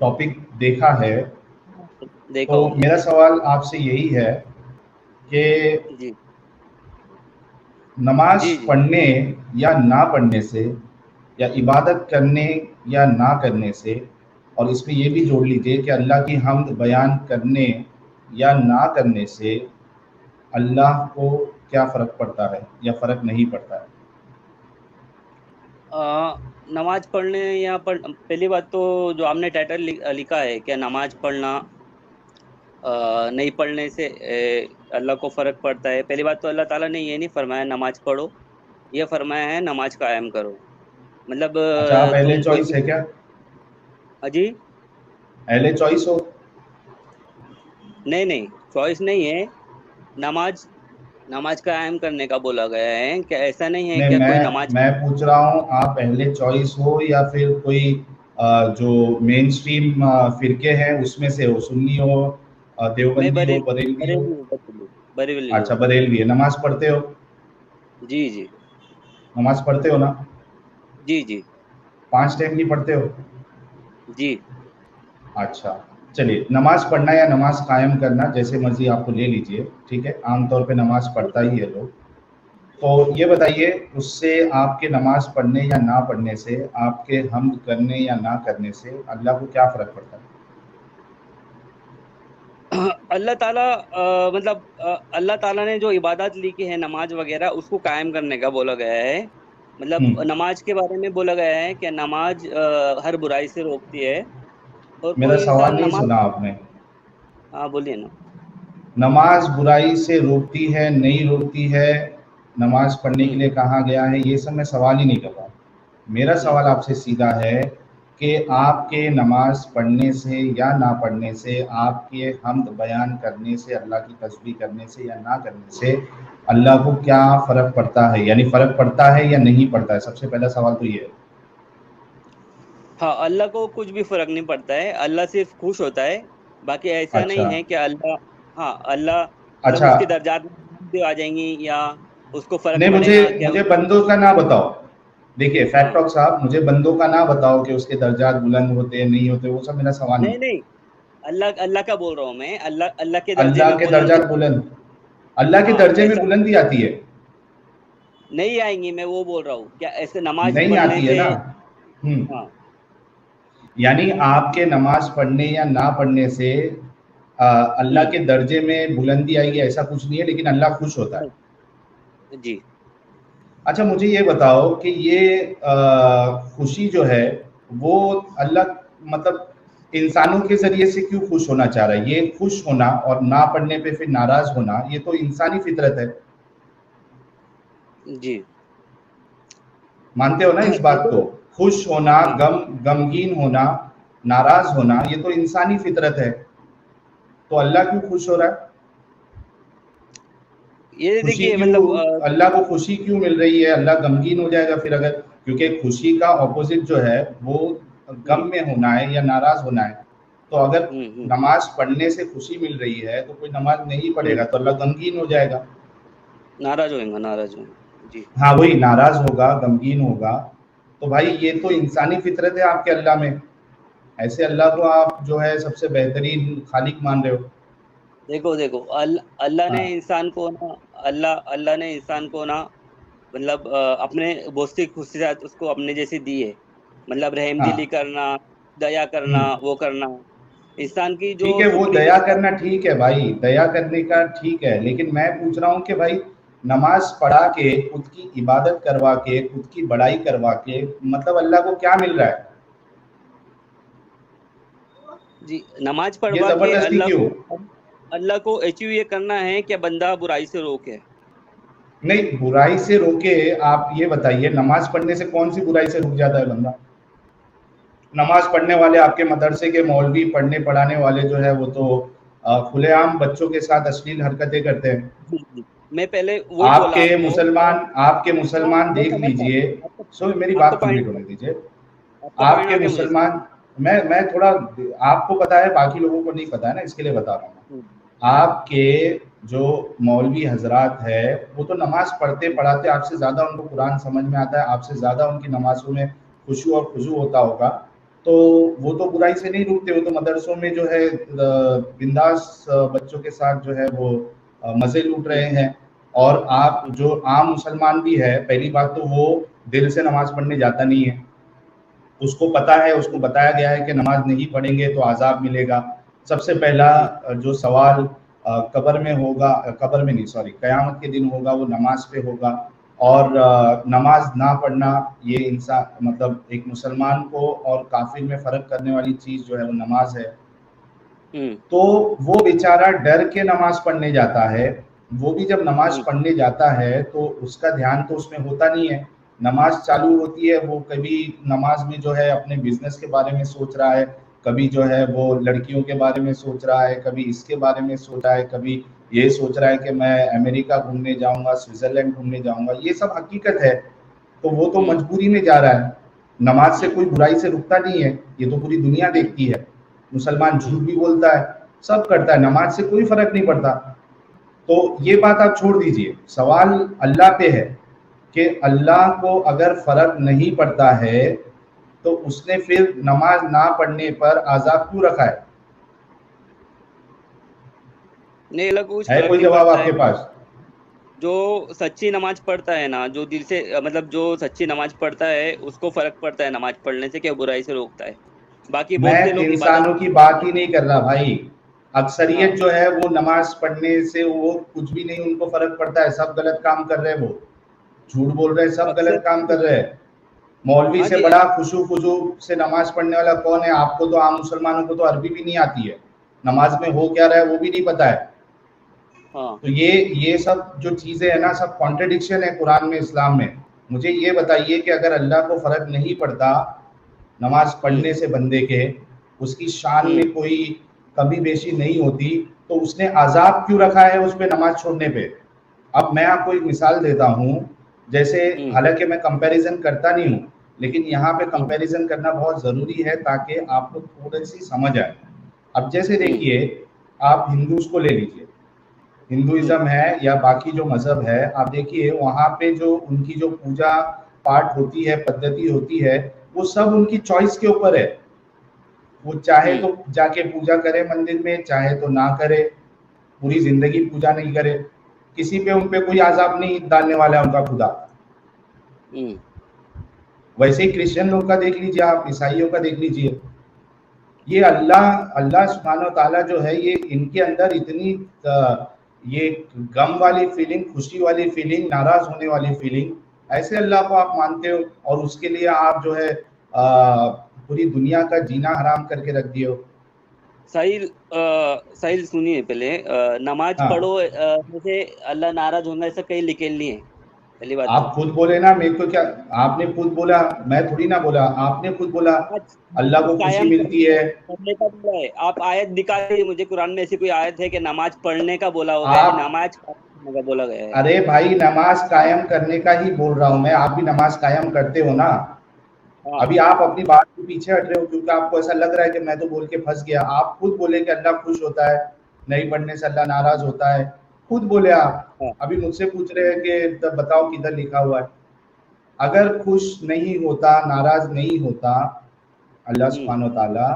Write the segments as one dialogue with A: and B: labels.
A: Topic देखा है,
B: देखा
A: तो
B: हूँ मैं।
A: मेरा सवाल आपसे यही है कि
B: जी
A: नमाज
B: जी जी।
A: पढ़ने या ना पढ़ने से, या इबादत करने या ना करने से, और इसमें ये भी जोड़ लीजिए कि अल्लाह की हम्द बयान करने या ना करने से अल्लाह को क्या फ़र्क पड़ता है या फ़र्क नहीं पड़ता है?
B: नमाज पढ़ने या पहली बात तो जो आपने टाइटल लिखा है क्या नमाज पढ़ना नहीं पढ़ने से अल्लाह को फर्क पड़ता है। पहली बात तो अल्लाह ताला ने ये नहीं फरमाया नमाज पढ़ो, ये फरमाया है नमाज कायम करो। मतलब
A: अच्छा, आप अहले
B: तुम कोई
A: चॉइस
B: भी।
A: है क्या?
B: अजी।
A: अहले चॉइस हो?
B: नहीं नहीं, चॉइस नहीं है। नमाज नमाज कायम करने का बोला गया है, क्या ऐसा नहीं है
A: नहीं,
B: क्या कोई
A: मैं
B: नमाज।
A: मैं पूछ रहा हूँ, आप अहले चॉइस हो या फिर कोई जो मेन स्ट्रीम फिरके हैं उसमें से हो, सुन्नी हो,
B: मैं
A: देवबंदी हो, बरेलवी हो?
B: बरेली हूँ, बरेली
A: अच्छा,
B: हूँ।
A: बरेलवी है। नमाज पढ़ते हो?
B: जी जी
A: नमाज पढ़ते हो ना?
B: जी जी
A: 5 टाइम की पढ़ते हो?
B: जी।
A: अच्छा, चलिए, नमाज पढ़ना या नमाज कायम करना जैसे मर्जी आपको ले लीजिए, ठीक है। आमतौर पे नमाज पढ़ता ही है लोग। तो ये बताइए, उससे आपके नमाज पढ़ने या ना पढ़ने से, आपके हम्द करने या ना करने से अल्लाह को क्या फ़र्क पड़ता है?
B: अल्लाह ताला मतलब अल्लाह ताला ने जो इबादत लिखी है नमाज वगैरह उसको कायम करने का बोला गया है। मतलब
A: हुँ,
B: नमाज के बारे में बोला गया है कि नमाज हर बुराई से रोकती है। और
A: मेरा
B: कोई
A: सवाल
B: इंसान
A: नहीं
B: नमाज।
A: सुना आपने।
B: हाँ बोलिए ना।
A: नमाज बुराई से रोकती है, नहीं रोकती है, नमाज पढ़ने के
B: हम्म
A: लिए कहा गया है, ये सब मैं सवाल ही नहीं कर रहा हूँ। मेरा
B: हम्म।
A: सवाल आपसे सीधा है कि आपके नमाज पढ़ने से या ना पढ़ने से, आपके हम्द बयान करने से, अल्लाह की तस्बीह करने से या ना करने से अल्लाह को क्या फ़र्क पड़ता है? यानी फ़र्क पड़ता है या नहीं पड़ता है? सबसे पहला सवाल तो ये है।
B: हाँ, अल्लाह को कुछ भी फर्क नहीं पड़ता है, अल्लाह सिर्फ खुश होता है। बाकी ऐसा
A: अच्छा,
B: नहीं है कि अल्लाह। हाँ, अल्लाह मतलब
A: अच्छा।
B: उसके दर्जात में आ जाएंगी या उसको फर्क
A: नहीं, मुझे
B: पड़ेगा क्या
A: मुझे बंदों का ना बताओ। देखिए, फैक्ट
B: हाँ।
A: टॉक साहब, मुझे बंदों का ना बताओ कि उसके दर्जात बुलंद होते हैं, नहीं होते, वो सब मेरा सवाल नहीं।
B: नहीं नहीं, अल्लाह अल्लाह का बोल रहा हूँ मैं, अल्लाह अल्लाह के दर्जे
A: अल्लाह
B: में
A: के
B: बुलंद
A: दर्जात
B: होता है।
A: बुलंद, अल्लाह के
B: हाँ
A: दर्जे में
B: ऐसा
A: बुलंदी आती है?
B: नहीं आएंगी, मैं वो बोल रहा हूँ क्या ऐसे नमाज
A: नहीं
B: पढ़ने
A: आती है
B: से।
A: ना? हम्म।
B: हाँ
A: यानी आपके नमाज पढ़ने या ना पढ़ने से अल्लाह
B: हम्म।
A: के दर्जे में बुलंदी आएगी ऐसा कुछ नहीं है, लेकिन अल्लाह खुश होता है।
B: जी।
A: अच्छा, मुझे ये बताओ कि ये खुशी जो है वो अल्लाह, मतलब इंसानों के ज़रिए से क्यों खुश होना चाह रहा है? ये खुश होना और ना पढ़ने पे फिर नाराज़ होना, ये तो इंसानी फितरत है।
B: जी।
A: मानते हो ना इस बात को?
B: देखो।
A: खुश होना,
B: जी,
A: गमगीन होना, नाराज़ होना, ये तो इंसानी फितरत है। तो अल्लाह क्यों खुश हो रहा है?
B: ये
A: खुशी
B: देखिए
A: क्यों,
B: मतलब
A: अल्लाह को खुशी क्यों मिल रही है? अल्लाह गमगीन हो जाएगा फिर अगर, क्योंकि खुशी का ऑपोजिट जो है वो
B: हम्म
A: गम में होना है या नाराज होना है। तो अगर
B: हम्म।
A: नमाज पढ़ने से खुशी मिल रही है तो कोई नमाज नहीं
B: हम्म।
A: पढ़ेगा तो अल्लाह गमगीन हो जाएगा।
B: नाराज होएगा, नाराज होएगा जी।
A: हाँ, वही नाराज होगा, गमगीन होगा। तो भाई ये तो इंसानी फितरत है आपके अल्लाह में। ऐसे अल्लाह को आप जो है सबसे बेहतरीन खालिक मान रहे हो।
B: देखो देखो अल्लाह ने
A: हाँ,
B: इंसान को ना, अल्लाह अल्लाह ने इंसान को ना मतलब अपने बहुत सी खुशियात उसको अपने जैसी दी है। मतलब रहम
A: हाँ।
B: दिली करना, दया करना,
A: हम्म।
B: वो करना, इंसान की जो
A: ठीक है, वो
B: टुकड़ी
A: दया
B: जो।
A: करना ठीक है भाई, दया करने का ठीक है, लेकिन मैं पूछ रहा हूँ कि भाई नमाज पढ़ा के, खुद की इबादत करवा के, खुद की बड़ाई करवा के, मतलब अल्लाह को क्या मिल रहा है?
B: जी, नमाज
A: ये
B: पढ़वा के
A: जबरदस्ती क्यों?
B: अल्लाह को अचीव ये करना है कि बंदा बुराई से रोके।
A: नहीं, बुराई से रोके। आप ये बताइए, नमाज पढ़ने से कौन सी बुराई से रुक जाता है बंदा? नमाज पढ़ने वाले आपके मदरसे के मौलवी, पढ़ने पढ़ाने वाले जो है वो तो खुलेआम बच्चों के साथ अश्लील हरकतें करते हैं।
B: जी जी। मैं पहले वही बोला आपको।
A: आपके
B: हाँ,
A: मुसलमान
B: मैं
A: देख
B: समझ रहा
A: लीजिए।
B: हूँ
A: सो मेरी
B: आपका
A: बात कंप्लीट
B: पॉइंट,
A: होने दीजिए।
B: आपका पॉइंट
A: आपके
B: आ गया मुझे समझ।
A: मुसलमान, मैं थोड़ा, आपको पता है बाकी लोगों को नहीं पता है ना, इसके लिए बता रहा हूँ
B: हम्म,
A: मैं। आपके जो मौलवी हजरात है वो तो नमाज पढ़ते
B: हम्म,
A: पढ़ाते आपसे ज़्यादा उनको कुरान समझ में आता है, आपसे ज़्यादा उनकी नमाजों में खुशू और खुजू होता होगा। तो वो तो बुराई से नहीं रुकते, वो तो मदरसों में जो है बिंदास बच्चों के साथ जो है वो मजे लूट रहे हैं। और आप जो आम मुसलमान भी है, पहली बात तो वो दिल से नमाज पढ़ने जाता नहीं है, उसको पता है, उसको बताया गया है कि नमाज नहीं पढ़ेंगे तो आज़ाब मिलेगा। सबसे पहला जो सवाल कब्र में होगा, कब्र में नहीं सॉरी क़यामत के दिन होगा, वो नमाज पे होगा। और नमाज ना पढ़ना ये इंसान मतलब एक मुसलमान को और काफिर में फ़र्क करने वाली चीज़ जो है वो नमाज है। तो वो बेचारा डर के नमाज पढ़ने जाता है। वो भी जब नमाज पढ़ने जाता है तो उसका ध्यान तो उसमें होता नहीं है। नमाज चालू होती है, वो कभी नमाज में जो है अपने बिजनेस के बारे में सोच रहा है, कभी जो है वो लड़कियों के बारे में सोच रहा है, कभी इसके बारे में सोच रहा है, कभी ये सोच रहा है कि मैं अमेरिका घूमने जाऊंगा, स्विट्जरलैंड घूमने जाऊंगा। ये सब हकीकत है। तो वो तो मजबूरी में जा रहा है। नमाज से कोई बुराई से रुकता नहीं है, ये तो पूरी दुनिया देखती है। मुसलमान झूठ भी बोलता है, सब करता है, नमाज से कोई फर्क नहीं पड़ता। तो ये बात आप छोड़ दीजिए, सवाल अल्लाह पे है कि अल्लाह को अगर फर्क नहीं पड़ता है तो उसने फिर नमाज ना पढ़ने पर आजाब क्यों रखा है?
B: नहीं, अलग कुछ
A: है
B: फर्क
A: कोई
B: नहीं
A: जवाब
B: पड़ता
A: आपके
B: है।
A: पास?
B: जो सच्ची नमाज पढ़ता है ना, जो दिल से मतलब जो सच्ची नमाज पढ़ता है उसको फर्क पड़ता है नमाज पढ़ने से, क्या बुराई से रोकता है। बाकी बहुत से
A: मैं
B: लोग इबादत
A: इंसानों की बात ही नहीं कर रहा भाई। अक्सरियत
B: हाँ
A: जो है वो नमाज पढ़ने से वो कुछ भी नहीं उनको फर्क पड़ता है, सब गलत काम कर रहे हैं, वो झूठ बोल रहे हैं, सब
B: अक्सर
A: गलत काम कर रहे हैं। मौलवी
B: हाँ
A: से
B: जी
A: बड़ा खुशू खुशू से नमाज पढ़ने वाला कौन है? आपको तो आम मुसलमानों को तो अरबी भी नहीं आती है, नमाज में हो क्या रहा है वो भी नहीं पता है।
B: हाँ
A: तो ये सब जो चीजें है ना, सब कॉन्ट्रडिक्शन है कुरान में, इस्लाम में। मुझे ये बताइए कि अगर अल्लाह को फर्क नहीं पड़ता नमाज पढ़ने से बंदे के, उसकी शान
B: हम्म
A: में कोई कमी बेशी नहीं होती, तो उसने अजाब क्यों रखा है उस पे नमाज छोड़ने पे? अब मैं आपको एक मिसाल देता हूँ। जैसे
B: हम्म
A: हालांकि मैं कंपैरिजन करता नहीं हूँ, लेकिन यहाँ पे
B: हम्म
A: कंपैरिजन करना बहुत ज़रूरी है ताकि आपको थोड़ी सी समझ आए। अब जैसे
B: हम्म
A: देखिए, आप हिंदूज को ले लीजिए,
B: हम्म
A: हिंदुइज्म है या बाकी जो मजहब है, आप देखिए वहाँ पे जो उनकी जो पूजा पाठ होती है, पद्धति होती है, वो सब उनकी चॉइस के ऊपर है। वो चाहे
B: हम्म
A: तो जाके पूजा करे मंदिर में, चाहे तो ना करे, पूरी जिंदगी पूजा नहीं करे, किसी पे उन पे कोई आजाब नहीं डालने वाला है उनका खुदा।
B: हम्म
A: वैसे ही क्रिश्चियन लोग का देख लीजिए, आप ईसाइयों का देख लीजिए। ये अल्लाह अल्लाह सुब्हानहू ताला जो है, ये इनके अंदर इतनी ये गम वाली फीलिंग, खुशी वाली फीलिंग, नाराज होने वाली फीलिंग, ऐसे अल्लाह को आप मानते हो और उसके लिए आप जो है पूरी दुनिया का जीना हराम करके रख दिए हो।
B: साहिल साहिल सुनिए पहले, नमाज
A: हाँ,
B: पढ़ो जैसे अल्लाह नाराज होगा ऐसा कहीं लिखेल नहीं है, पहली बात
A: आप
B: तो।
A: खुद बोले ना, मेरे को क्या, आपने खुद बोला, मैं थोड़ी ना बोला, आपने खुद बोला
B: नमाज
A: अल्लाह
B: नमाज
A: को खुशी
B: कायम
A: मिलती है।
B: करने का बोला है। आप आयत दिखा दीजिए मुझे, कुरान में ऐसी कोई आयत है कि नमाज पढ़ने का बोला हो गया है,
A: आप,
B: नमाज कायम करने का बोला गया है।
A: अरे भाई नमाज कायम करने का ही बोल रहा हूं मैं, आप भी नमाज कायम करते हो ना।
B: हाँ
A: अभी आप अपनी बात के पीछे हट रहे हो क्योंकि आपको ऐसा लग रहा है कि मैं तो बोल के फंस गया। आप खुद बोले कि अल्लाह खुश होता है, नहीं पढ़ने से अल्लाह नाराज होता है, खुद बोले आप।
B: हाँ
A: अभी मुझसे पूछ रहे हैं कि तब बताओ किधर लिखा हुआ है। अगर खुश नहीं होता, नाराज नहीं होता अल्लाह
B: हम्म
A: सुब्हानहू ताला,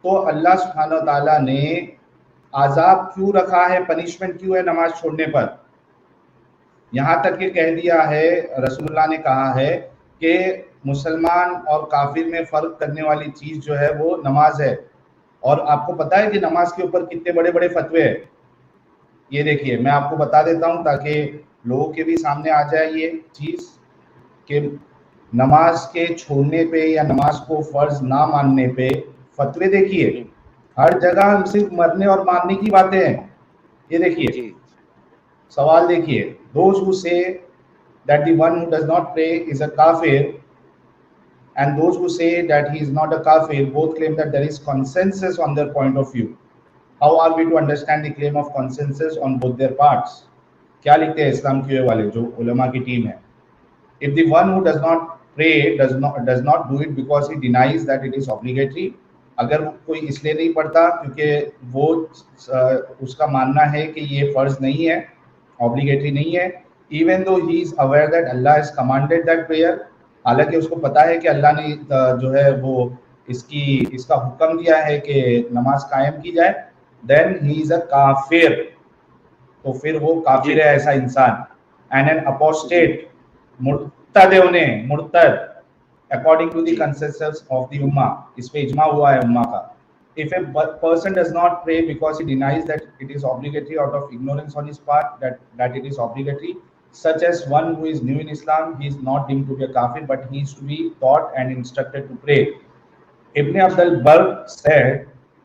A: तो अल्लाह सुब्हानहू ताला ने आजाब क्यों रखा है, पनिशमेंट क्यों है नमाज छोड़ने पर? यहाँ तक कि कह दिया है, रसूलुल्लाह ने कहा है कि मुसलमान और काफिर में फर्क करने वाली चीज जो है वो नमाज है। और आपको पता है कि नमाज के ऊपर कितने बड़े बड़े फतवे हैं? ये देखिए मैं आपको बता देता हूँ ताकि लोगों के भी सामने आ जाए ये चीज कि नमाज के छोड़ने पे या नमाज को फर्ज ना मानने पे फतवे देखिए।
B: हम्म,
A: हर जगह सिर्फ मरने और मारने की बातें हैं। ये देखिए,
B: जी
A: सवाल देखिए, those who say that the one who does not pray is a kafir and those who say that he is not a kafir both claim that there is consensus on their point of view. How are we to understand the claim of consensus on both their parts? क्या लिखते हैं इस्लाम के वाले जो उलमा की team है? If the one who does not pray does not do it because he denies that it is obligatory, अगर कोई इसलिए नहीं पढ़ता क्योंकि वो उसका मानना है कि ये फर्ज नहीं है, ऑब्लिगेटरी नहीं है, even though he is aware that Allah has commanded that prayer, हालांकि उसको पता है कि अल्लाह ने जो है वो इसका हुक्म दिया है कि नमाज कायम की जाए, देन ही इज अ काफिर, तो फिर वो काफिर है ऐसा इंसान। एंड एन अपोस्टेट, मुर्तद है उन्हें, मुर्तद according to the consensus of the उम्मा, इस पे इजमा हुआ है उम्मा का। If a person does not pray because he denies that it is obligatory out of ignorance on his part, that it is obligatory, such as one who is new in Islam, he is not deemed to be a kafir, but he is to be taught and instructed to pray. Ibn Abdul Barr said,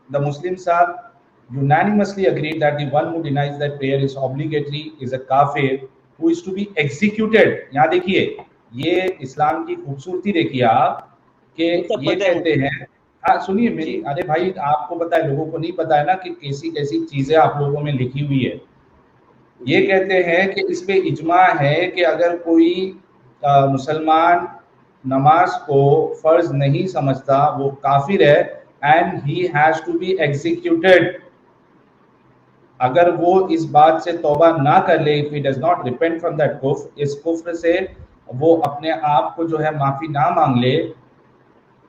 A: the Muslims are unanimously agreed that the one who denies that prayer is obligatory is a kafir who is to be executed. यहाँ देखिए, ये इस्लाम की खूबसूरती देखिए आप, कि ये कहते हैं, हाँ सुनिए मेरी, अरे भाई आपको पता है, लोगों को नहीं पता है ना कि कैसी कैसी चीजें आप लोगों में लिखी हुई है। ये कहते हैं कि इस पे इजमा है कि अगर कोई मुसलमान नमाज को फर्ज नहीं समझता वो काफिर है, and he has to be executed. अगर वो इस बात से तौबा ना कर ले, if he does not repent from that कुफ्र, इस कुफ्र से वो अपने आप को जो है माफी ना मांग ले,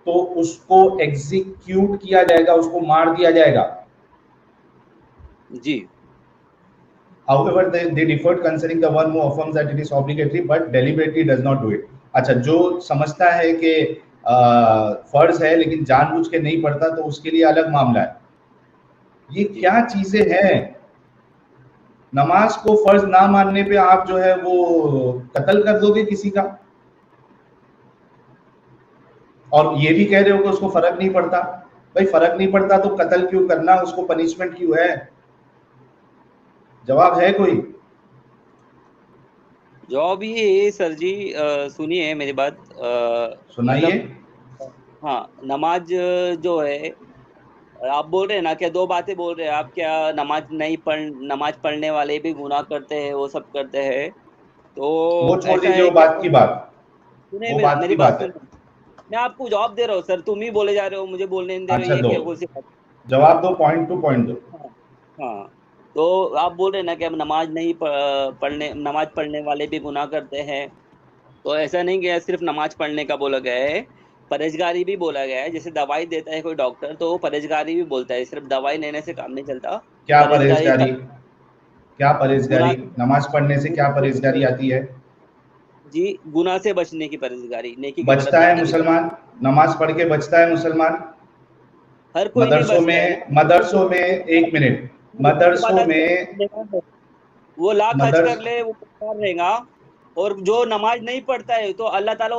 A: तो उसको एग्जीक्यूट किया जाएगा, उसको मार दिया जाएगा
B: जी।
A: However, they differed concerning the one who affirms that it is obligatory but deliberately does not do it. अच्छा, जो समझता है कि फर्ज है लेकिन जानबूझ के नहीं पढ़ता, तो उसके लिए अलग मामला है। ये क्या चीजें हैं? नमाज को फर्ज ना मानने पे आप जो है वो कत्ल कर दोगे किसी का, और ये भी कह रहे हो कि उसको फर्क नहीं पड़ता। भाई फर्क नहीं पड़ता तो कत्ल क्यों करना, उसको पनिशमेंट क्यों है? जवाब है कोई?
B: जवाब ये है सर जी, सुनिए मेरी बात,
A: सुनाइए।
B: हाँ, नमाज जो है, आप बोल रहे हैं ना, क्या दो बातें बोल रहे हैं आप, क्या नमाज पढ़ने वाले भी गुनाह करते हैं, वो सब करते हैं, तो
A: वो छोड़ दीजिए, वो बात की बात,
B: सुनिए
A: मेरी बात है।
B: मैं आपको जवाब दे रहा हूँ सर, तुम ही बोले जा रहे हो, मुझे बोलने नहीं दे रहे।
A: अच्छा,
B: ये कौन सी बात?
A: जवाब दो, पॉइंट टू पॉइंट दो।
B: हाँ, तो आप बोल रहे हैं ना कि हम नमाज पढ़ने वाले भी गुनाह करते हैं, तो ऐसा नहीं कि सिर्फ नमाज पढ़ने का बोला गया है, परहेजगारी भी बोला गया है। जैसे दवाई देता है कोई डॉक्टर, तो वो परहेजगारी भी बोलता है, सिर्फ दवाई लेने से काम नहीं चलता।
A: क्या परहेजगारी? क्या परहेजगारी? नमाज पढ़ने से क्या परहेजगारी आती है?
B: जी, गुनाह से बचने की परहेजगारी, नेकी
A: बचता है मुसलमान, नमाज पढ़ के बचता है मुसलमान।
B: हर कोई
A: मदरसों में एक मिनट, मदरसों में
B: वो लाख खर्च कर ले, वो रहेगा। और जो नमाज नहीं पढ़ता है, तो अल्लाह ताला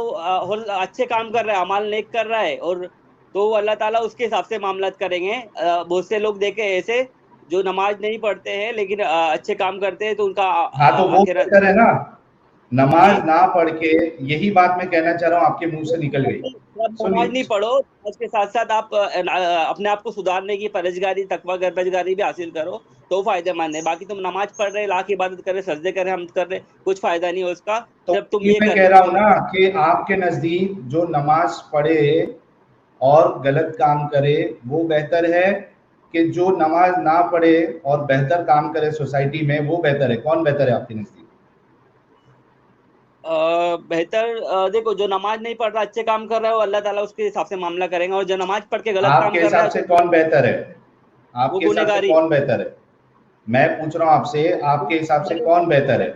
B: अच्छे काम कर रहा है, अमाल नेक कर रहा है, और तो अल्लाह ताला उसके हिसाब से मामलात करेंगे। बहुत से लोग देखे ऐसे जो नमाज नहीं पढ़ते हैं लेकिन अच्छे काम करते हैं, तो उनका
A: तो वो बेहतर है ना। नमाज ना पढ़ के, यही बात मैं कहना चाह रहा हूँ, आपके मुंह से निकल गई।
B: नमाज नहीं पढ़ो, उसके साथ साथ आप अपने आप को सुधारने की परहेजगारी, तकवा परहेजगारी भी हासिल करो, तो फायदेमंद है। बाकी तुम नमाज पढ़ रहे, लाख इबादत कर रहे, सजदे कर रहे, हम कर रहे, कुछ फायदा नहीं है उसका।
A: तो
B: जब तुम ये
A: मैं कह रहा हूँ ना कि आपके नजदीक जो नमाज पढ़े और गलत काम करे वो बेहतर है, कि जो नमाज ना पढ़े और बेहतर काम करे सोसाइटी में, वो बेहतर है? कौन बेहतर है आपके नजदीक?
B: बेहतर देखो, जो नमाज नहीं पढ़ रहा अच्छे काम कर रहा है, वो अल्लाह ताला उसके हिसाब से मामला करेंगे, और जो नमाज पढ़ के गलत काम कर रहा है,
A: आपके हिसाब से कौन बेहतर है? आपके हिसाब से कौन बेहतर है? मैं पूछ रहा हूँ आपसे, आपके हिसाब से कौन बेहतर है?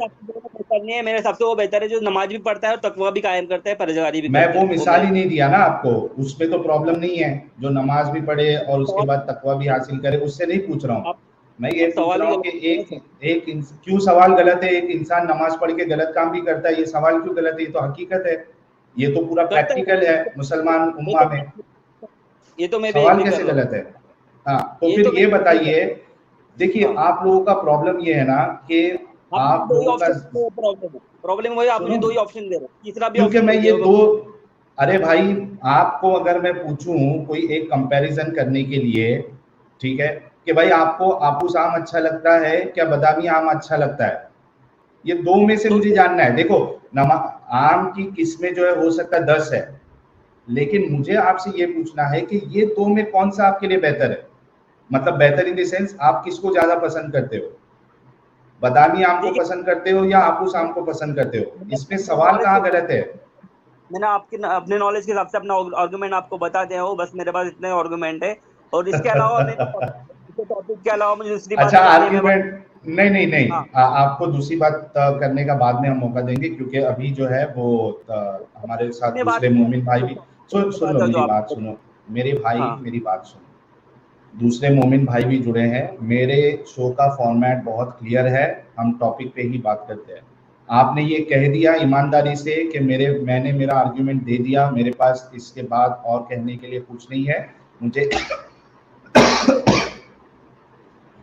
B: नहीं है, मेरे हिसाब से वो बेहतर है जो नमाज भी पढ़ता है और तकवा भी कायम करता है, परहेजगारी भी।
A: मैं वो मिसाल ही नहीं दिया ना आपको, उसमें तो प्रॉब्लम नहीं है। जो नमाज भी पढ़े और उसके बाद तकवा भी हासिल करे, उससे नहीं पूछ रहा हूँ। मैं ये पूछ रहा हूँ कि क्यों सवाल गलत है? एक इंसान नमाज पढ़ के गलत काम भी करता है, ये सवाल क्यों गलत है? ये तो हकीकत है, ये तो पूरा प्रैक्टिकल है मुसलमान उम्मा में।
B: ये तो मैं
A: सवाल कैसे गलत है? हाँ, तो फिर ये बताइए। देखिए, आप लोगों का प्रॉब्लम ये है ना कि आप लोगों का
B: प्रॉब्लम वही, आप मुझे दो ही ऑप्शन दे रहे हो, तीसरा भी
A: क्योंकि मैं ये दो, अरे भाई आपको अगर मैं पूछूं कोई एक कंपैरिजन करने के लिए, ठीक है, कि भाई आपको आपूस आम अच्छा लगता है क्या बादामी आम अच्छा लगता है, ये दो में से मुझे जानना है। देखो, आम की किस्में जो है हो सकता है 10 है, लेकिन मुझे आपसे ये पूछना है कि ये दो में कौन सा आपके लिए बेहतर है? मतलब बेहतर इन द सेंस, आप किसको ज्यादा पसंद करते हो? बादामी आम को पसंद करते हो या आपूस आम को पसंद करते हो? इसमें सवाल कहाँ गलत है?
B: मैंने आपके अपने नॉलेज के हिसाब से अपना आर्गुमेंट आपको बता दिया हो, बस मेरे पास इतने आर्गुमेंट है। और इसके अलावा मेरे टॉपिक के अलावा मुझे दूसरी बात
A: अच्छा,
B: करनी है, मैं
A: आर्ग्यूमेंट नहीं नहीं नहीं,
B: हाँ
A: आपको दूसरी बात करने का बाद में हम मौका देंगे, क्योंकि अभी जो है वो हमारे साथ
B: अपने बात
A: दूसरे मोमिन भाई भी, सुन लो
B: जो
A: मेरी
B: आप
A: बात सुनो, मेरे भाई
B: हाँ
A: मेरी बात सुनो, दूसरे मोमिन भाई भी जुड़े हैं। मेरे शो का फॉर्मेट बहुत क्लियर है, हम टॉपिक पे ही बात करते हैं। आपने ये कह दिया ईमानदारी से कि मैंने मेरा आर्ग्यूमेंट दे दिया, मेरे पास इसके बाद और कहने के लिए कुछ नहीं है। मुझे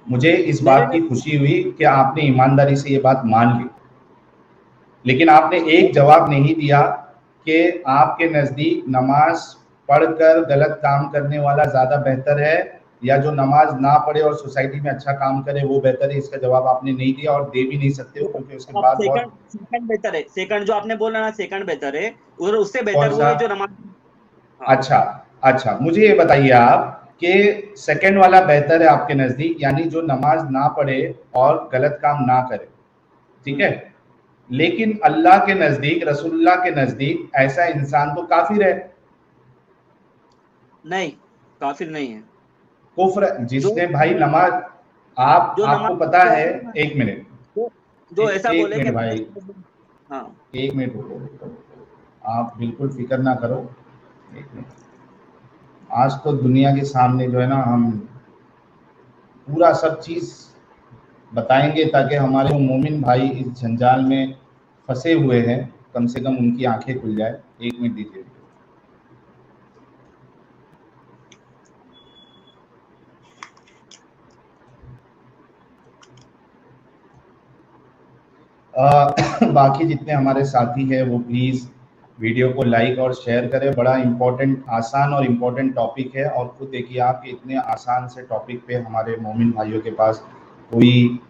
A: मुझे इस
B: मेरे
A: बात
B: में
A: की खुशी हुई कि आपने ईमानदारी से ये बात मान ली, लेकिन आपने एक जवाब नहीं दिया कि आपके नज़दीक नमाज पढ़कर गलत काम करने वाला ज़्यादा बेहतर है या जो नमाज ना पढ़े और सोसाइटी में अच्छा काम करे वो बेहतर है। इसका जवाब आपने नहीं दिया और दे भी नहीं सकते हो, क्योंकि उसके
B: आप
A: बाद
B: सेकंड
A: बहुत।
B: सेकंड बेहतर है, सेकंड जो आपने बोला ना सेकंड बेहतर है, और उससे
A: कौन
B: बेहतर वो
A: सा?
B: है जो नमाज। हाँ
A: अच्छा, अच्छा, मुझे ये बताइए आप कि सेकंड वाला बेहतर है आपके नज़दीक, यानी जो नमाज ना पढ़े और गलत काम ना करे, ठीक है।
B: हम्म,
A: लेकिन अल्लाह के नज़दीक, रसूलुल्लाह के नज़दीक ऐसा इंसान तो काफिर है,
B: नहीं काफिर नहीं है।
A: कुफ्र,
B: जो
A: जिसने भाई नमाज, आप
B: जो
A: आपको
B: नमाज
A: पता
B: पढ़
A: है,
B: रहा है ना,
A: एक मिनट,
B: जो ऐसा
A: एक
B: बोले कि
A: मिनट भाई,
B: हाँ
A: एक मिनट रुको, आप बिल्कुल फिक्र ना करो, एक मिनट। आज तो दुनिया के सामने जो है ना, हम पूरा सब चीज बताएंगे ताकि हमारे वो मोमिन भाई इस जंजाल में फंसे हुए हैं, कम से कम उनकी आंखें खुल जाए। एक मिनट दीजिए। बाकी जितने हमारे साथी हैं वो प्लीज़ वीडियो को लाइक और शेयर करें। बड़ा इम्पोर्टेंट, आसान और इम्पोर्टेंट टॉपिक है, और खुद देखिए आप कि इतने आसान से टॉपिक पे हमारे मोमिन भाइयों के पास कोई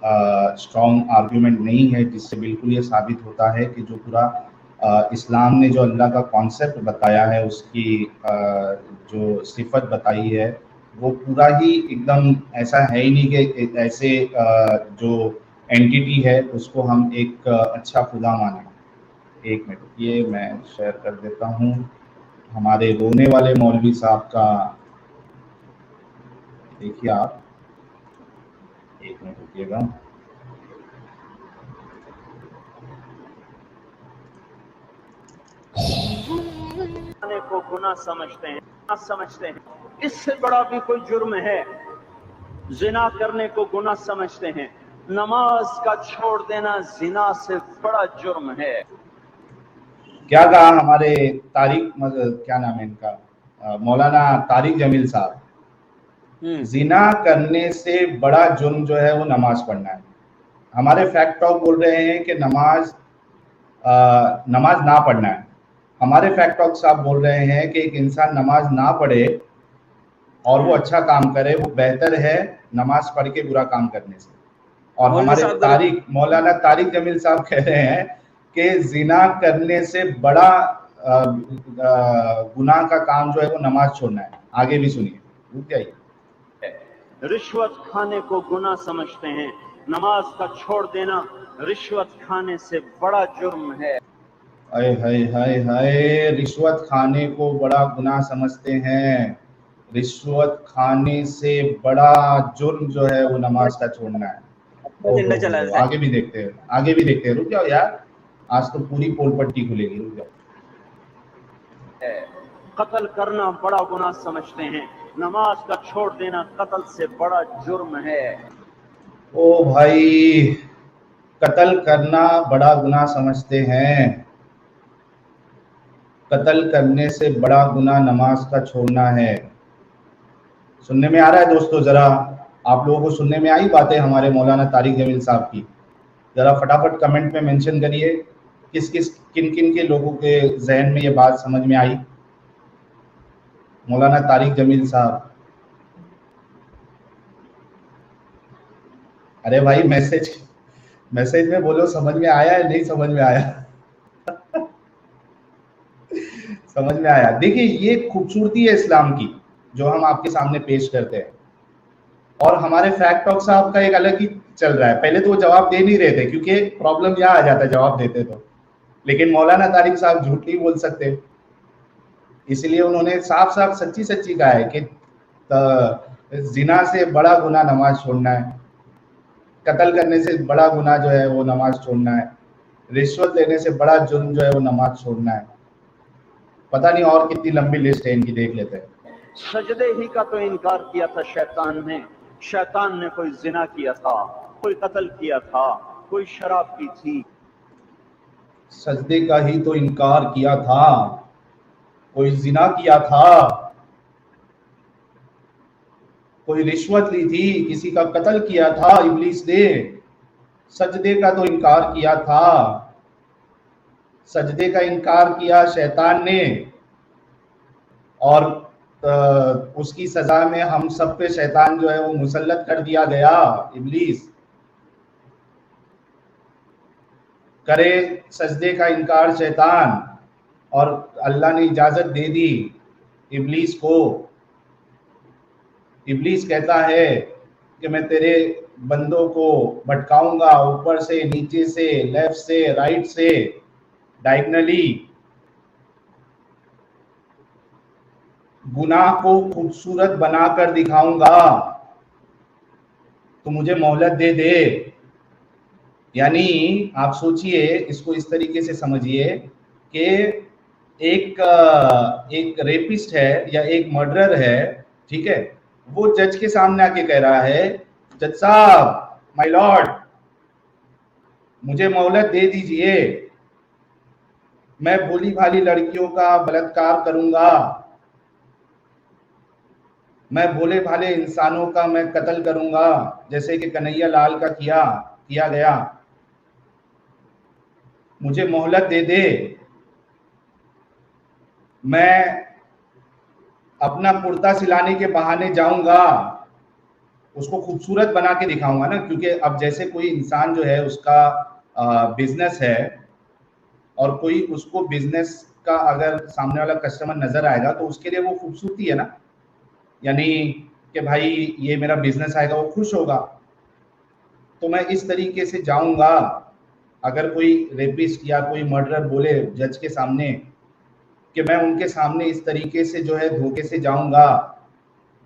A: स्ट्रॉन्ग आर्ग्यूमेंट नहीं है, जिससे बिल्कुल ये साबित होता है कि जो पूरा इस्लाम ने जो अल्लाह का कॉन्सेप्ट बताया है, उसकी जो सिफत बताई है, वो पूरा ही एकदम ऐसा है ही नहीं कि ऐसे जो एंटिटी है उसको हम एक अच्छा खुदा माने। एक मिनट, ये मैं शेयर कर देता हूँ हमारे रोने वाले मौलवी साहब का, देखिए आप, एक मिनट रुकिएगा।
C: को गुनाह समझते हैं, समझते हैं इससे बड़ा भी कोई जुर्म है। जिना करने को गुनाह समझते हैं, नमाज का छोड़ देना जिना से बड़ा जुर्म है।
A: क्या कहा हमारे तारिक, क्या नाम है इनका, मौलाना तारिक जमील साहब, जिना करने से बड़ा जुर्म जो है वो नमाज पढ़ना है। हमारे फैक्ट टॉक बोल रहे हैं कि नमाज ना पढ़ना है। हमारे फैक्ट टॉक साहब बोल रहे हैं कि एक इंसान नमाज ना पढ़े और वो अच्छा काम करे, वो बेहतर है नमाज पढ़ के बुरा काम करने से। और
B: मौलवी
A: हमारे
B: साहब गलत।
A: मौलाना तारिक जमील साहब कह रहे हैं कि जिना करने से बड़ा गुनाह का काम जो है वो नमाज छोड़ना है। आगे भी सुनिए, रुक जाइए।
C: रिश्वत खाने को गुनाह समझते हैं, नमाज का छोड़ देना रिश्वत खाने से बड़ा जुर्म है।
A: हाय हाय हाय हाय, रिश्वत खाने को बड़ा गुनाह समझते हैं, रिश्वत खाने से बड़ा जुर्म जो है वो नमाज का छोड़ना है।
B: अपना झंडा चला
A: ओहो,
B: है।
A: आगे भी देखते हैं, आगे भी देखते हैं, रुक जाओ यार, आज तो पूरी पोल पट्टी खुलेगी, रुक जाओ।
C: कत्ल करना बड़ा गुनाह समझते हैं, नमाज का छोड़ देना कत्ल से बड़ा जुर्म है।
A: ओ भाई, कत्ल करना बड़ा गुनाह समझते हैं, कत्ल करने से बड़ा गुनाह नमाज का छोड़ना है। सुनने में आ रहा है दोस्तों? जरा आप लोगों को सुनने में आई बातें हमारे मौलाना तारिक जमील साहब की? जरा फटाफट कमेंट में मेंशन करिए किस किस किन किन के लोगों के जहन में ये बात समझ में आई। मौलाना तारिक जमील साहब, अरे भाई मैसेज मैसेज में बोलो समझ में आया है, नहीं समझ में आया? समझ में आया। देखिए ये खूबसूरती है इस्लाम की जो हम आपके सामने पेश करते हैं, और हमारे फैक्ट टॉक साहब का एक अलग ही चल रहा है। पहले तो वो जवाब दे नहीं रहे थे क्योंकि प्रॉब्लम यहाँ आ जाता है जवाब देते तो, लेकिन मौलाना तारिक साहब झूठ नहीं बोल सकते, इसलिए उन्होंने साफ साफ सच्ची सच्ची कहा है कि जिना से बड़ा गुनाह नमाज छोड़ना है, कत्ल करने से बड़ा गुनाह जो है वो नमाज छोड़ना है, रिश्वत लेने से बड़ा जुर्म जो है वो नमाज छोड़ना है। पता नहीं और कितनी लंबी लिस्ट है इनकी, देख लेते हैं।
C: सजदे ही का तो इनकार किया था शैतान ने। शैतान ने कोई जिना किया था, कोई कत्ल किया था, कोई शराब पी थी।
A: सजदे का ही तो इनकार किया था, कोई जिना किया था, कोई रिश्वत ली थी, किसी का कत्ल किया था इब्लीस ने। सजदे का तो इनकार किया था, सजदे का इनकार किया शैतान ने, और उसकी सजा में हम सब पे शैतान जो है वो मुसल्लत कर दिया गया, इब्लीस। करे सजदे का इनकार शैतान, और अल्लाह ने इजाजत दे दी इब्लीस को। इब्लीस कहता है कि मैं तेरे बंदों को भटकाऊंगा, ऊपर से, नीचे से, लेफ्ट से, राइट से, डायगनली। गुनाह को खूबसूरत बनाकर दिखाऊंगा, तो मुझे मोहलत दे दे। यानी आप सोचिए, इसको इस तरीके से समझिए कि एक रेपिस्ट है या एक मर्डरर है, ठीक है, वो जज के सामने आके कह रहा है, जज साहब, माय लॉर्ड, मुझे मोहलत दे दीजिए, मैं भोली भाली लड़कियों का बलात्कार करूंगा, मैं भोले भाले इंसानों का मैं कत्ल करूंगा, जैसे कि कन्हैया लाल का किया गया, मुझे मोहलत दे दे। मैं अपना कुर्ता सिलाने के बहाने जाऊंगा, उसको खूबसूरत बना के दिखाऊंगा ना, क्योंकि अब जैसे कोई इंसान जो है उसका बिजनेस है, और कोई उसको बिजनेस का अगर सामने वाला कस्टमर नजर आएगा तो उसके लिए वो खूबसूरती है ना, यानी कि भाई ये मेरा बिजनेस आएगा, वो खुश होगा। तो मैं इस तरीके से जाऊंगा, अगर कोई रेपिस्ट या कोई मर्डरर बोले जज के सामने कि मैं उनके सामने इस तरीके से जो है धोखे से जाऊंगा,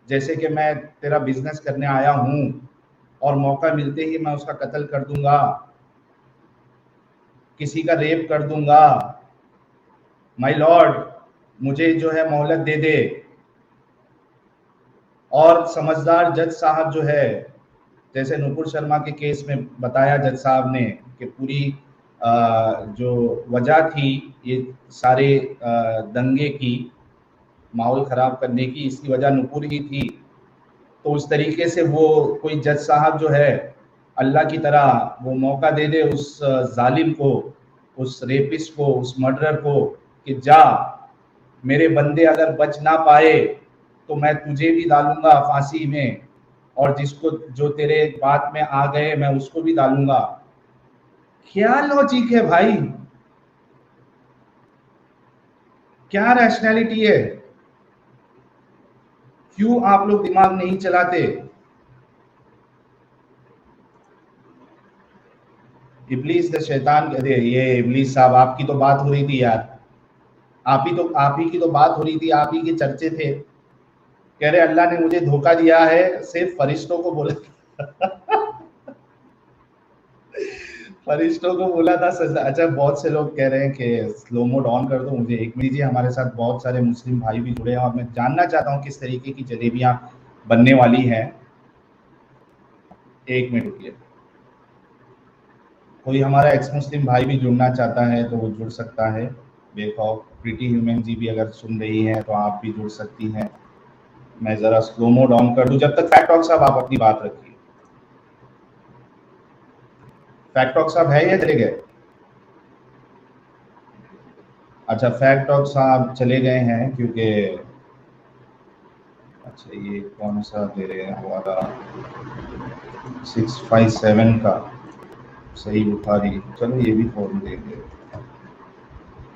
A: जैसे कि मैं तेरा बिजनेस करने आया हूं, और मौका मिलते ही मैं उसका कत्ल कर दूंगा, किसी का रेप कर दूंगा, माय लॉर्ड, मुझे जो है मोहलत दे दे। और समझदार जज साहब जो है, जैसे नुपुर शर्मा के केस में बताया जज साहब ने कि पूरी जो वजह थी ये सारे दंगे की, माहौल खराब करने की, इसकी वजह नुपुर ही थी। तो उस तरीके से वो कोई जज साहब जो है अल्लाह की तरह वो मौका दे दे उस जालिम को, उस रेपिस्ट को, उस मर्डरर को, कि जा, मेरे बंदे अगर बच ना पाए तो मैं तुझे भी डालूंगा फांसी में, और जिसको जो तेरे बात में आ गए मैं उसको भी डालूंगा। क्या लॉजिक है भाई, क्या रैशनैलिटी है? क्यों आप लोग दिमाग नहीं चलाते? इब्लीस द शैतान, अरे ये इब्लीस साहब, आपकी तो बात हो रही थी यार, आप ही की तो बात हो रही थी, आप ही के चर्चे थे, कह रहे अल्लाह ने मुझे धोखा दिया है, सिर्फ फरिश्तों को बोला फरिश्तों को बोला था सजा। अच्छा, बहुत से लोग कह रहे हैं कि स्लो मोड ऑन कर दो, मुझे एक मिनट दीजिए, हमारे साथ बहुत सारे मुस्लिम भाई भी जुड़े हैं और मैं जानना चाहता हूँ किस तरीके की जलेबियां बनने वाली हैं। एक मिनट रुकिए, कोई हमारा एक्स मुस्लिम भाई भी जुड़ना चाहता है तो वो जुड़ सकता है बेखौफ। प्रीटी ह्यूमन जी भी अगर सुन रही हैं तो आप भी जुड़ सकती हैं। मैं जरा स्लो मोड ऑन कर दूं, जब तक फैक्ट टॉक साहब आप अपनी बात रखिए। फैक्ट टॉक साहब है या चले गए? अच्छा, फैक्ट टॉक साहब चले गए हैं क्योंकि, अच्छा ये कौन सा दे रहे हैं हमारा 657 का सही बुखारी, चलो ये भी फॉर्म देंगे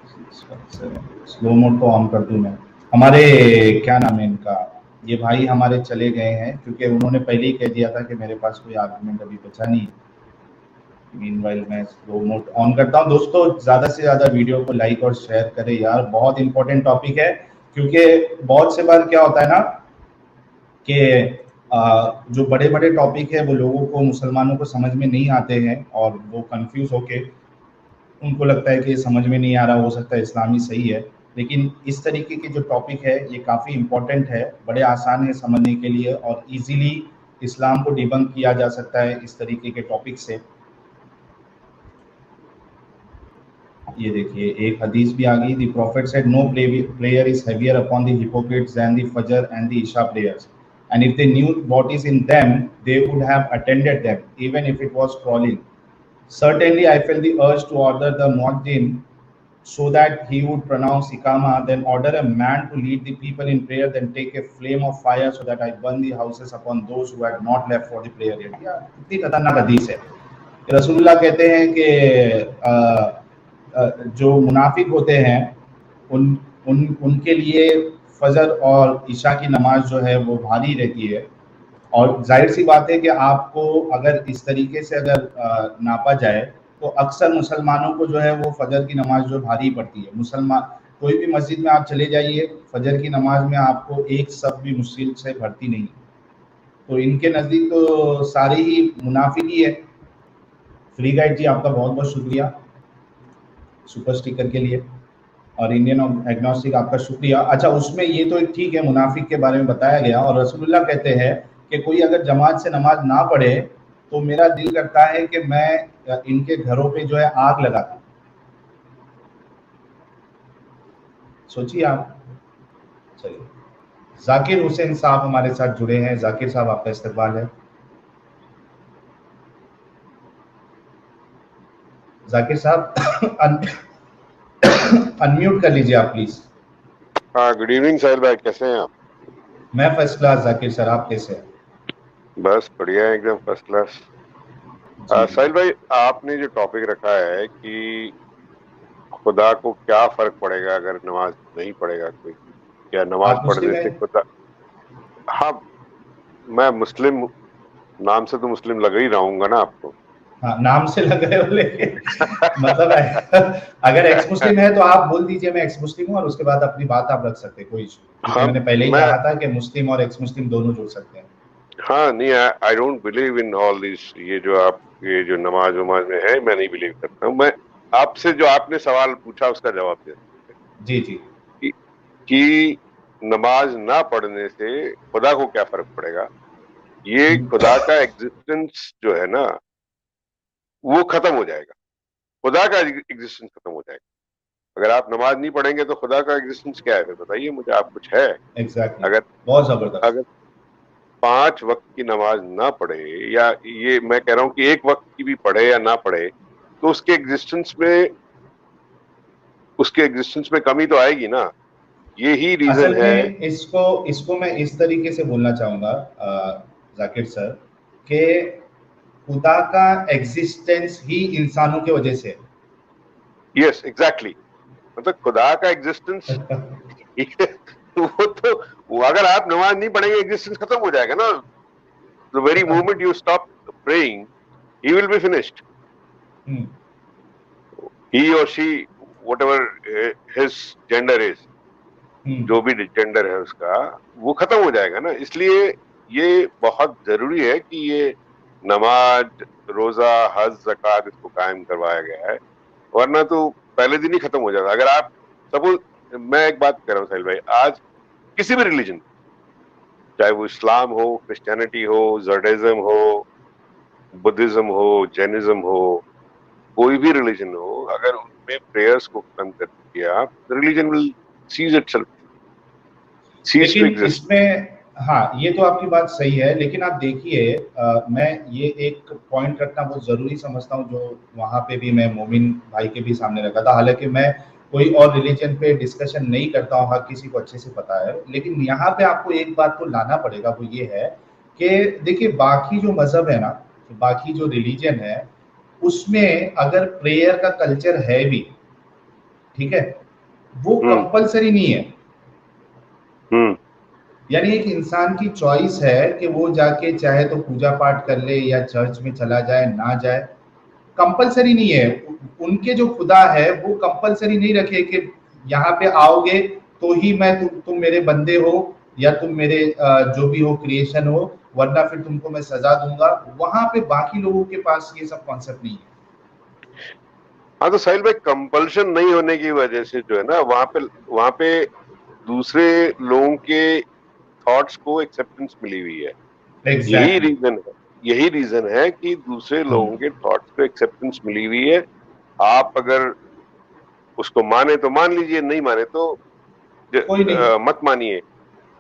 A: 657। स्लो मोड तो ऑन कर दूं मैं। हमारे क्या नाम है इनका, ये भाई हमारे चले गए हैं क्योंकि उन्होंने पहले ही कह दिया था कि मेरे पास कोई आर्गुमेंट अभी बचा नहीं। मीनवाइल मैं स्लो मोड ऑन करता हूँ। दोस्तों ज़्यादा से ज़्यादा वीडियो को लाइक और शेयर करें यार, बहुत इंपॉर्टेंट टॉपिक है। क्योंकि बहुत से बार क्या होता है ना कि जो बड़े बड़े टॉपिक है वो लोगों को, मुसलमानों को समझ में नहीं आते हैं और वो कंफ्यूज होके उनको लगता है कि ये समझ में नहीं आ रहा, हो सकता है इस्लामी सही है। लेकिन इस तरीके के जो टॉपिक है ये काफ़ी इम्पोर्टेंट है, बड़े आसान है समझने के लिए और इजीली इस्लाम को डिबंक किया जा सकता है इस तरीके के टॉपिक से। ये देखिए एक हदीस भी आ गई, the prophet said no prayer is heavier upon the hypocrites than the फजर एंड द इशा prayers and if they knew what is in them they would have attended them even if it was crawling. Certainly I felt the urge to order the muaddin so that he would pronounce Iqama, then order a man to lead the people in prayer, then take a flame of fire so that I burn the houses upon those who had not left for the prayer yet. यार कितनी खतरनाक हदीस है। रसूलुल्लाह कहते हैं कि जो मुनाफिक होते हैं उनके लिए फजर और इशा की नमाज जो है वो भारी रहती है। और जाहिर सी बात है कि आपको अगर इस तरीके से अगर नापा जाए तो अक्सर मुसलमानों को जो है वो फजर की नमाज जो भारी पड़ती है। मुसलमान कोई भी मस्जिद में आप चले जाइए, फजर की नमाज में आपको एक सब भी मुश्किल से भरती नहीं। तो इनके नज़दीक तो सारे ही मुनाफिक ही है। फ्री गाइड जी आपका बहुत बहुत शुक्रिया सुपर स्टिकर के लिए, और इंडियन एग्नोस्टिक आपका शुक्रिया। अच्छा, उसमें ये तो ठीक है, मुनाफिक के बारे में बताया गया और रसूलुल्लाह कहते हैं कि कोई अगर जमात से नमाज ना पढ़े तो मेरा दिल करता है कि मैं इनके घरों पे जो है आग लगा दूं। सोचिए आप। चलिए, जाकिर हुसैन साहब हमारे साथ जुड़े हैं। जाकिर साहब आपका इस्तकबाल है। जाकिर साहब अनम्यूट कर लीजिए आप प्लीज।
D: हाँ, गुड इवनिंग साहिल भाई, कैसे हैं आप?
A: मैं फर्स्ट क्लास। जाकिर सर आप कैसे हैं?
D: बस बढ़िया है, एकदम फर्स्ट क्लास। साहिल भाई, आपने जो टॉपिक रखा है कि खुदा को क्या फर्क पड़ेगा अगर नमाज नहीं पढ़ेगा कोई, क्या नमाज पढ़ने से खुदा। हाँ, मैं मुस्लिम, नाम से तो मुस्लिम लग ही रहूंगा ना आपको।
A: हाँ, नाम से लग रहे हो, लेकिन मतलब अगर एक्स मुस्लिम है तो आप बोल दीजिए मैं एक्स मुस्लिम हूँ और उसके बाद अपनी बात आप रख सकते हैं, कोई इशू। मैंने पहले ही कहा था कि मुस्लिम और एक्स मुस्लिम दोनों जुड़ सकते हैं।
D: हाँ नहीं, I don't believe in all this. ये जो नमाज वमाज में है, मैं नहीं बिलीव करता हूँ। मैं आपसे जो आपने सवाल पूछा उसका जवाब दे
A: जी जी
D: कि नमाज ना पढ़ने से खुदा को क्या फर्क पड़ेगा। ये खुदा का एग्जिस्टेंस जो है ना वो खत्म हो जाएगा, खुदा का एग्जिस्टेंस खत्म हो जाएगा। अगर आप नमाज नहीं पढ़ेंगे तो खुदा का एग्जिस्टेंस क्या है, फिर बताइए मुझे। आप कुछ है?
A: exactly.
D: अगर
A: बहुत जबरदस्त।
D: अगर 5 वक्त की नमाज ना पढ़े, या ये मैं कह रहा हूँ कि 1 वक्त की भी पढ़े या ना पढ़े, तो उसके एग्जिस्टेंस में कमी तो आएगी ना। यही रीजन है।
A: इसको मैं इस तरीके से बोलना चाहूंगा जाकिर सर कि खुदा का एग्जिस्टेंस ही इंसानों की वजह से।
D: यस एग्जैक्टली, मतलब खुदा का एग्जिस्टेंस वो अगर आप नमाज नहीं पढ़ेंगे एग्जिस्टेंस खत्म हो जाएगा ना। The very moment you stop praying he will be finished. He or she whatever his gender is, जो भी जेंडर है उसका, वो खत्म हो जाएगा ना। इसलिए ये बहुत जरूरी है कि ये नमाज, रोजा, हज, ज़कात इसको कायम करवाया गया है, वरना तो पहले दिन ही खत्म हो जाएगा। अगर आप सपोज, मैं एक बात कर रहा हूँ साहिल भाई, आज किसी भी रिलीजन, चाहे वो इस्लाम हो, क्रिश्चियनिटी हो, जर्डिज्म हो, बुद्धिज्म हो, जैनिज्म हो, कोई भी रिलीजन हो, अगर उनमें प्रेयर्स को खत्म कर दिया, religion will cease itself, cease to exist.
A: इसमें हाँ, ये तो आपकी बात सही है, लेकिन आप देखिए मैं ये एक पॉइंट रखना बहुत ज़रूरी समझता हूँ जो वहाँ पे भी मैं मोमिन भाई के भी सामने रखा था। हालांकि मैं कोई और रिलीजन पे डिस्कशन नहीं करता हूँ, हर किसी को अच्छे से पता है, लेकिन यहाँ पे आपको एक बात को लाना पड़ेगा, वो ये है कि देखिए बाकी जो मजहब है ना, बाकी जो रिलीजन है, उसमें अगर प्रेयर का कल्चर है भी, ठीक है, वो कंपलसरी नहीं है। यानी एक इंसान की चॉइस है कि वो जाके चाहे तो पूजा पाठ कर ले या चर्च में चला जाए, ना जाए, कंपलसरी नहीं है, उनके जो खुदा है वो कंपलसरी नहीं रखे कि यहाँ पे आओगे तो ही मैं तुम मेरे बंदे हो या तुम मेरे जो भी हो क्रिएशन हो, वरना फिर तुमको मैं सजा दूंगा। वहां पे बाकी लोगों के पास ये सब कॉन्सेप्ट नहीं है।
D: हाँ, तो साहिल भाई कंपल्शन नहीं होने की वजह से जो है ना, वहां पे दूसरे लोगों के थॉट्स को एक्सेप्टेंस मिली हुई है।
A: Exactly.
D: यही रीजन है कि दूसरे लोगों के थॉट्स को एक्सेप्टेंस मिली हुई है। आप अगर उसको माने तो मान लीजिए, नहीं माने तो मत मानिए।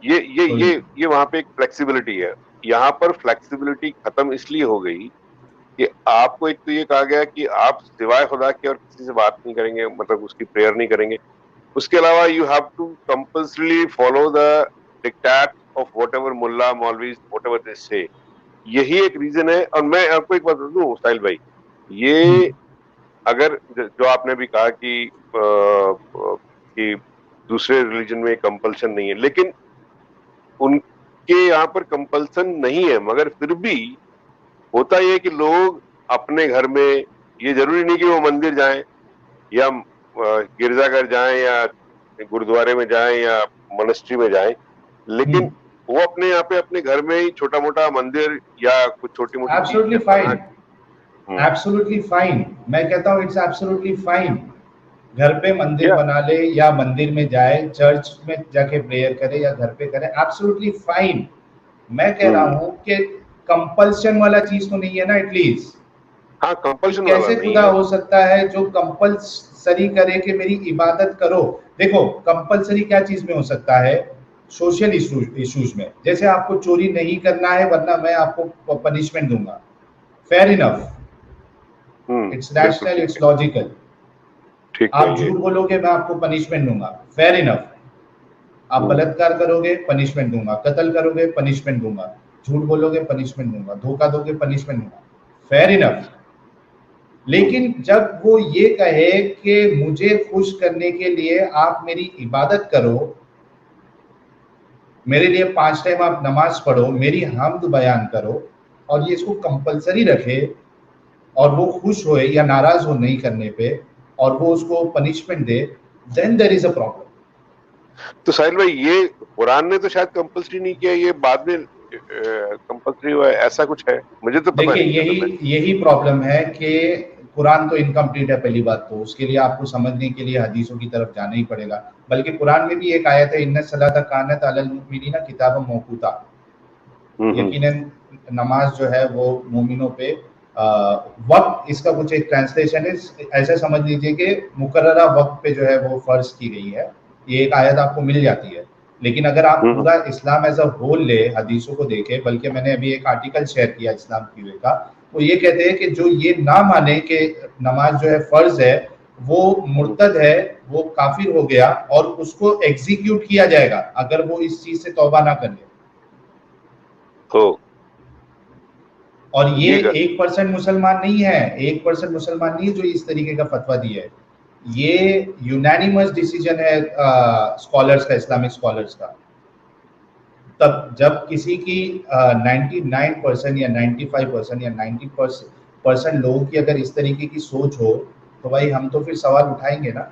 D: ये वहां पे एक फ्लेक्सिबिलिटी है। यहाँ पर फ्लेक्सिबिलिटी खत्म इसलिए हो गई कि आपको एक तो ये कहा गया कि आप सिवाय खुदा के और किसी से बात नहीं करेंगे, मतलब उसकी प्रेयर नहीं करेंगे। उसके अलावा you have to compulsory follow the dictate of whatever मुल्ला मौलवीज व्हाटएवर दे से। यही एक रीजन है। और मैं आपको एक बात बता दूं साहिल भाई, ये अगर जो आपने भी कहा कि दूसरे रिलीजन में कंपल्सन नहीं है, लेकिन उनके यहाँ पर कंपल्सन नहीं है, मगर फिर भी होता यह कि लोग अपने घर में, ये जरूरी नहीं कि वो मंदिर जाएं या गिरजाघर जाएं या गुरुद्वारे में जाएं या मोनेस्ट्री में जाएं, लेकिन वो अपने यहाँ पे अपने घर में ही छोटा मोटा मंदिर या कुछ छोटी मोटी
A: एब्सोल्युटली फाइन, एब्सोल्युटली फाइन। मैं कहता हूँ इट्स एब्सोल्युटली फाइन। घर पे मंदिर बना ले या मंदिर में जाए, चर्च में जाके प्रेयर करे या घर पे करे, एब्सोल्युटली फाइन। मैं कह रहा हूँ कि कंपल्शन वाला चीज तो नहीं है ना एटलीस्ट।
D: हाँ, कंपल्शन
A: कैसे खुदा हो सकता है जो कंपल्सरी करे कि मेरी इबादत करो? देखो कंपल्सरी क्या चीज में हो सकता है? सोशल इश्यूज में, जैसे आपको चोरी नहीं करना है वरना मैं आपको पनिशमेंट दूंगा, fair enough, it's rational, it's logical. आप झूठ बोलोगे मैं आपको पनिशमेंट दूंगा, फेयर इनफ। आप बलात्कार करोगे पनिशमेंट दूंगा, कत्ल करोगे पनिशमेंट दूंगा, झूठ बोलोगे पनिशमेंट दूंगा, धोखा दोगे पनिशमेंट दूंगा, फेयर इनफ। लेकिन जब वो ये कहे कि मुझे खुश करने के लिए आप मेरी इबादत करो, मेरे लिए 5 टाइम आप नमाज पढ़ो, मेरी हम्द बयान करो, और ये इसको कंपलसरी रखे और वो खुश होए या नाराज हो नहीं करने पे और वो उसको पनिशमेंट दे, then there is a problem.
D: तो साहिल भाई, ये कुरान ने तो शायद कंपल्सरी नहीं किया, ये बाद में कंपल्सरी हुआ है, ऐसा कुछ है? मुझे तो पता नहीं।
A: देखिए यही प्रॉब्लम है कि कुरान तो इनकम्प्लीट है पहली बात, तो उसके लिए आपको समझने के लिए हदीसों की तरफ जाना ही पड़ेगा। बल्कि कुरान में भी एक आयत है, इन्ना सलाता कानत अलल मुमिनीना किताबम मौकूता। यकीनन नमाज जो है वो मोमिनों पे वक्त, इसका कुछ एक ट्रांसलेशन है, ऐसा समझ लीजिए कि मुकर्ररा वक्त पे जो है वो फर्ज की गई है। ये एक आयत आपको मिल जाती है। लेकिन अगर आप पूरा इस्लाम एज अ होल ले, हदीसों को देखें, बल्कि मैंने अभी एक आर्टिकल शेयर किया इस्लाम की वे का, वो ये कहते हैं कि जो ये ना माने कि नमाज जो है फर्ज है, वो मुर्तद है, वो काफिर हो गया और उसको एग्जीक्यूट किया जाएगा अगर वो इस चीज से तौबा ना कर ले।
D: तो
A: और ये 1% मुसलमान नहीं है, 1% मुसलमान नहीं है जो इस तरीके का फतवा दिया है। ये यूनानिमस डिसीजन है स्कॉलर्स का, इस्लामिक स्कॉलर्स का। तब जब किसी की 99% या 95% या 90% लोगों की अगर इस तरीके की सोच हो, तो भाई हम तो फिर सवाल उठाएंगे ना।